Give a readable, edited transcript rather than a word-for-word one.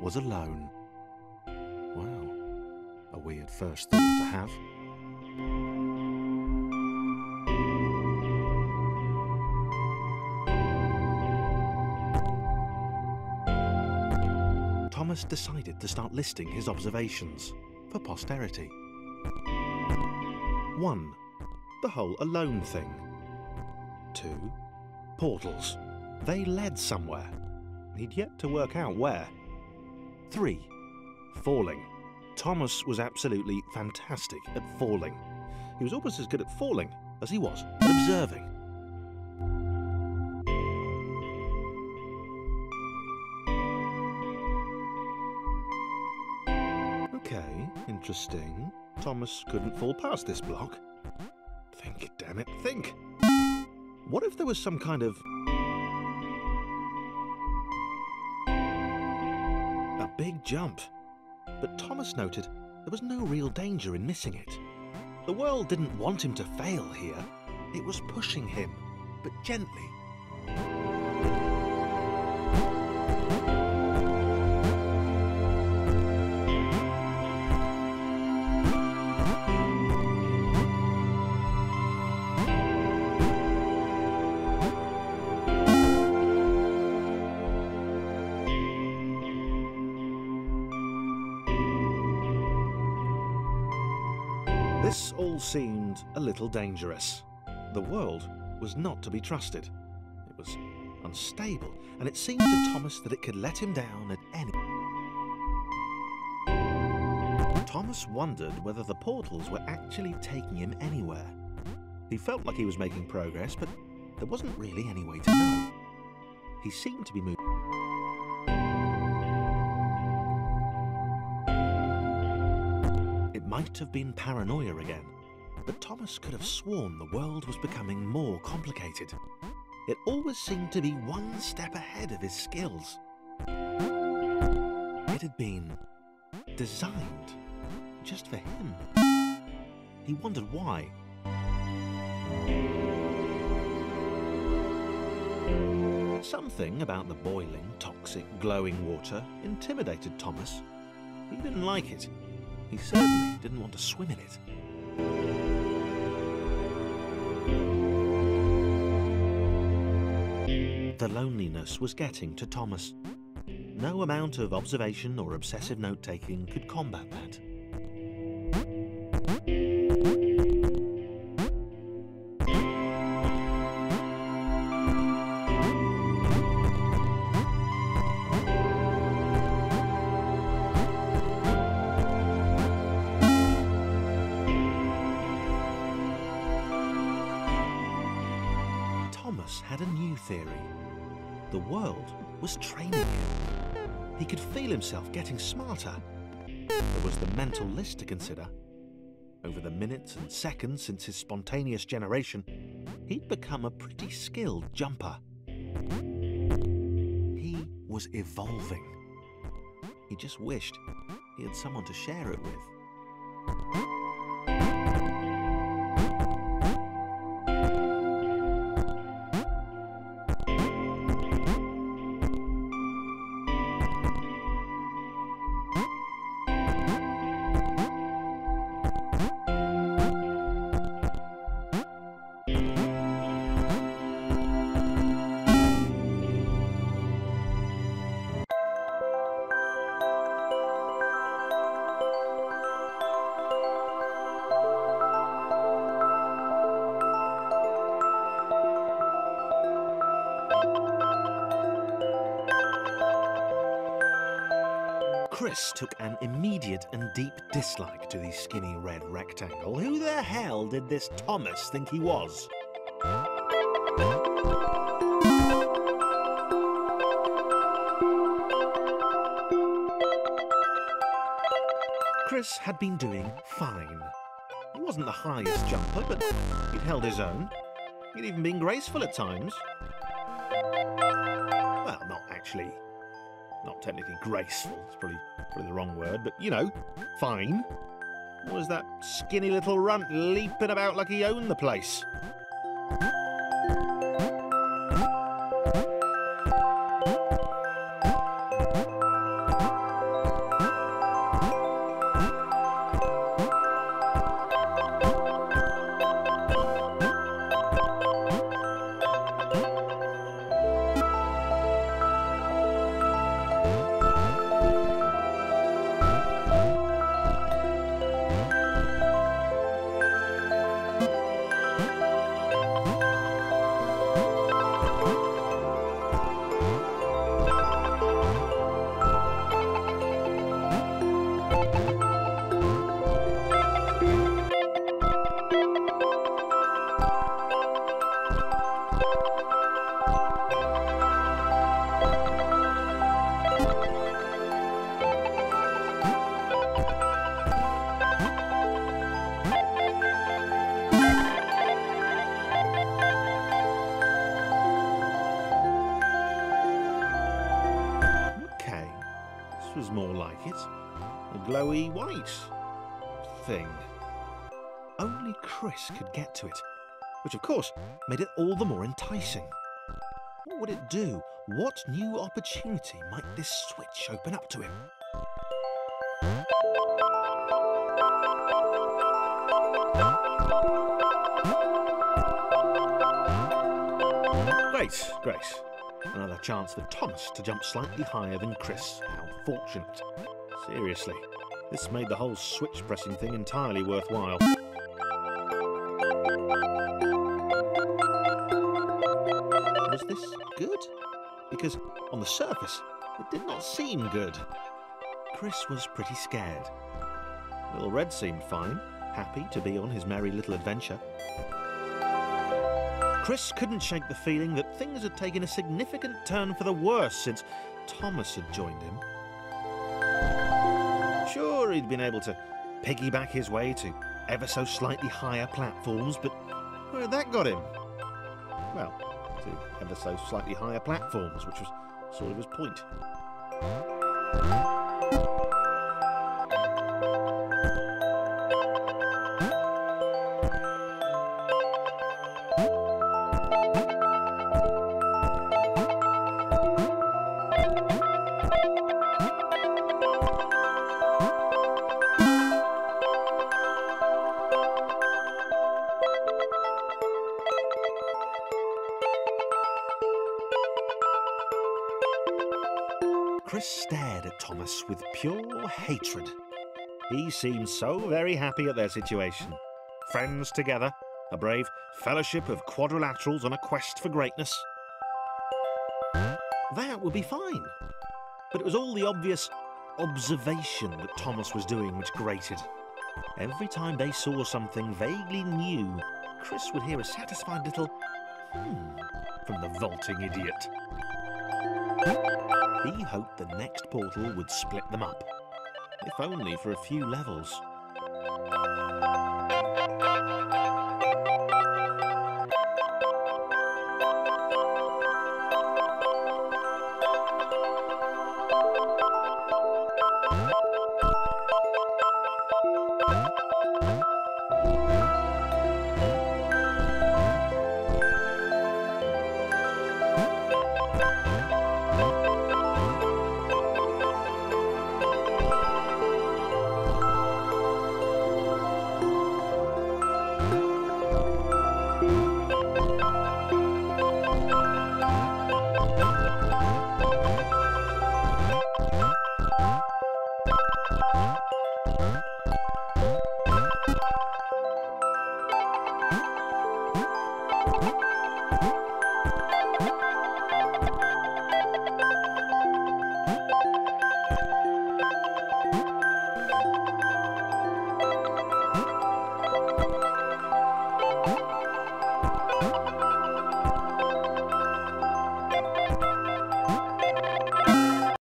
was alone. Wow, a weird first thought to have. Thomas decided to start listing his observations for posterity. 1. The whole alone thing. 2. Portals. They led somewhere. He'd yet to work out where. 3. Falling. Thomas was absolutely fantastic at falling. He was almost as good at falling as he was at observing. Okay, interesting. Thomas couldn't fall past this block. Think, damn it, think! What if there was some kind of... a big jump? But Thomas noted there was no real danger in missing it. The world didn't want him to fail here. It was pushing him, but gently. This all seemed a little dangerous. The world was not to be trusted. It was unstable, and it seemed to Thomas that it could let him down at any... Thomas wondered whether the portals were actually taking him anywhere. He felt like he was making progress, but there wasn't really any way to know. He seemed to be moving... It might have been paranoia again, but Thomas could have sworn the world was becoming more complicated. It always seemed to be one step ahead of his skills. It had been designed just for him. He wondered why. Something about the boiling, toxic, glowing water intimidated Thomas. He didn't like it. He certainly didn't want to swim in it. The loneliness was getting to Thomas. No amount of observation or obsessive note-taking could combat that. Thomas had a new theory. The world was training him. He could feel himself getting smarter. There was the mental list to consider. Over the minutes and seconds since his spontaneous generation, he'd become a pretty skilled jumper. He was evolving. He just wished he had someone to share it with. Chris took an immediate and deep dislike to the skinny red rectangle. Who the hell did this Thomas think he was? Chris had been doing fine. He wasn't the highest jumper, but he'd held his own. He'd even been graceful at times. Well, not technically graceful, it's probably the wrong word, but you know, fine. What was that skinny little runt leaping about like he owned the place? it. A glowy white thing. Only Chris could get to it, which of course made it all the more enticing. What would it do? What new opportunity might this switch open up to him? Great, great. Another chance for Thomas to jump slightly higher than Chris. How fortunate. Seriously, this made the whole switch pressing thing entirely worthwhile. Was this good? Because on the surface, it did not seem good. Chris was pretty scared. Little Red seemed fine, happy to be on his merry little adventure. Chris couldn't shake the feeling that things had taken a significant turn for the worse since Thomas had joined him. Sure, he'd been able to piggyback his way to ever so slightly higher platforms, but where had that got him? Well, to ever so slightly higher platforms, which was sort of his point. Chris stared at Thomas with pure hatred. He seemed so very happy at their situation. Friends together, a brave fellowship of quadrilaterals on a quest for greatness. That would be fine. But it was all the obvious observation that Thomas was doing which grated. Every time they saw something vaguely new, Chris would hear a satisfied little from the vaulting idiot. He hoped the next portal would split them up, if only for a few levels.